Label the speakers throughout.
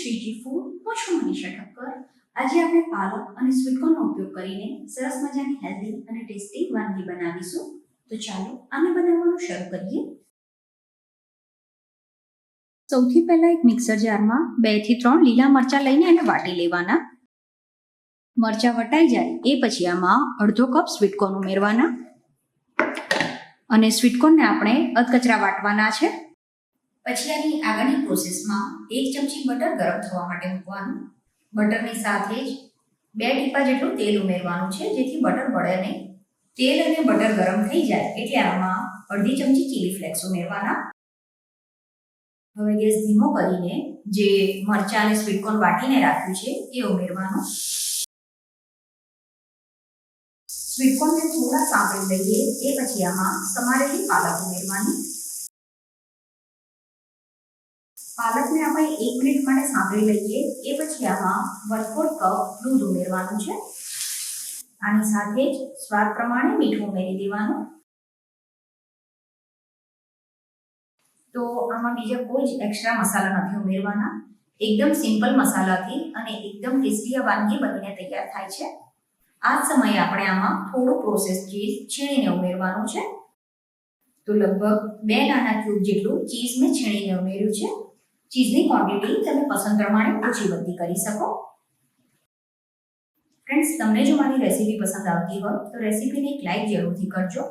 Speaker 1: Shriji food. હું છું મનીષા ઠક્કર. આજે આપણે પાલક અને સ્વીટકોર્નનો ઉપયોગ કરીને સરસ મજાની હેલ્ધી અને ટેસ્ટી વાનગી બનાવીશું. તો ચાલો આને બનાવવાનું શરૂ કરીએ. સૌથી પહેલા એક મિક્સર જારમાં 2 થી 3 લીલા મરચાં લઈને એને વાટી લેવાના. મરચાં વટાઈ જાય એ પછી આમાં અડધો કપ સ્વીટકોર્ન ઉમેરવાના અને સ્વીટકોર્નને આપણે અધકચરા વાટવાના છે. પછી આની આગળની પ્રોસેસમાં 1 ચમચી બટર ગરમ થવા માટે મૂકવાનું. બટરની સાથે જ 2 ટીપા જેટલું તેલ ઉમેરવાનું છે, જેથી બટર બળે નહીં. તેલ અને બટર ગરમ થઈ જાય એટલે આમાં અડધી ચમચી ચીલી ફ્લેક્સ ઉમેરવાના. હવે ગેસ ધીમો કરીને જે મરચાં અને સ્વીટકોર્ન વાટીને રાખ્યું છે એ ઉમેરવાનું. સ્વીટકોર્નને થોડા સાંતળી લઈએ એ પછી આમાં સમારેલી પાલક ઉમેરવાની. પાલકને આપણે 1 મિનિટ માટે સાંતળી લઈએ એ પછી આમાં 1/4 કપ દૂધ ઉમેરવાનું છે. આની સાથે જ સ્વાદ પ્રમાણે મીઠું ઉમેરી દેવાનું. તો આમાં બીજા કોઈ જ એક્સ્ટ્રા મસાલા નથી ઉમેરવાના. એકદમ સિમ્પલ મસાલાથી અને એકદમ ટેસ્ટી આ વાનગી બનીને તૈયાર થાય છે. આ સમયે આપણે આમાં થોડું પ્રોસેસ ચીઝ છીણીને ઉમેરવાનું છે. તો લગભગ 2 નાના ક્યુબ જેટલું ચીઝ મેં છીણીને ઉમેર્યું છે. ચીઝની ક્વોન્ટિટી તમે પસંદ પ્રમાણે ઓછી વધતી કરી શકો. ફ્રેન્ડ્સ, તમને જો મારી રેસીપી પસંદ આવતી હોય તો રેસીપીને એક લાઈક જરૂરથી કરજો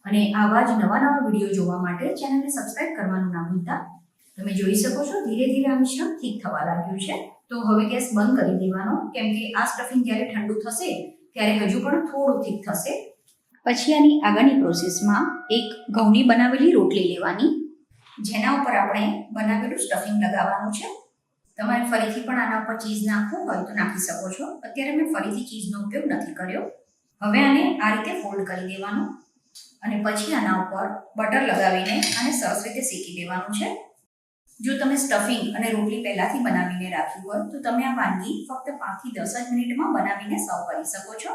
Speaker 1: અને આવા જ નવા વિડીયો જોવા માટે ચેનલને સબસ્ક્રાઇબ કરવાનું ના ભૂલતા. તમે જોઈ શકો છો ધીરે ધીરે આ મિશ્રણ ઠીક થવા લાગ્યું છે. તો હવે ગેસ બંધ કરી દેવાનો, કેમ કે આ સ્ટફિંગ જ્યારે ઠંડુ થશે ત્યારે હજુ પણ થોડું ઠીક થશે. પછી આની આગળની પ્રોસેસમાં એક ઘઉંની બનાવેલી રોટલી લેવાની, જેના ઉપર આપણે બનાવેલું સ્ટફિંગ લગાવવાનું છે. તમારે ફરીથી પણ આના ઉપર ચીઝ નાખવું હોય તો નાખી શકો છો. અત્યારે મેં ફરીથી ચીઝનો ઉપયોગ નથી કર્યો. હવે આને આ રીતે ફોલ્ડ કરી દેવાનું અને પછી આના ઉપર બટર લગાવીને આને સરસ રીતે શેકી દેવાનું છે. જો તમે સ્ટફિંગ અને રોટલી પહેલાથી બનાવીને રાખી હોય તો તમે આ વાનગી ફક્ત 5 થી 10 જ મિનિટમાં બનાવીને સર્વ કરી શકો છો.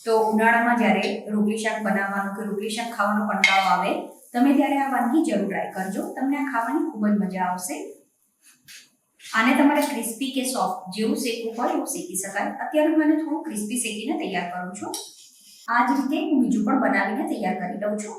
Speaker 1: તો ઉનાળામાં જ્યારે રોટલી શાક બનાવવાનું કે રોટલી શાક ખાવાનો કંટાળો આવે તમે ત્યારે આ વાનગી જરૂર ટ્રાય કરજો. તમને આ ખાવાની ખૂબ જ મજા આવશે. આને તમારે ક્રિસ્પી કે સોફ્ટ જેવું શેકવું હોય એવું શેકી શકાય. અત્યારે હું થોડું ક્રિસ્પી શેકીને તૈયાર કરું છું. આ જ રીતે હું બીજું પણ બનાવીને તૈયાર કરી લઉં છું.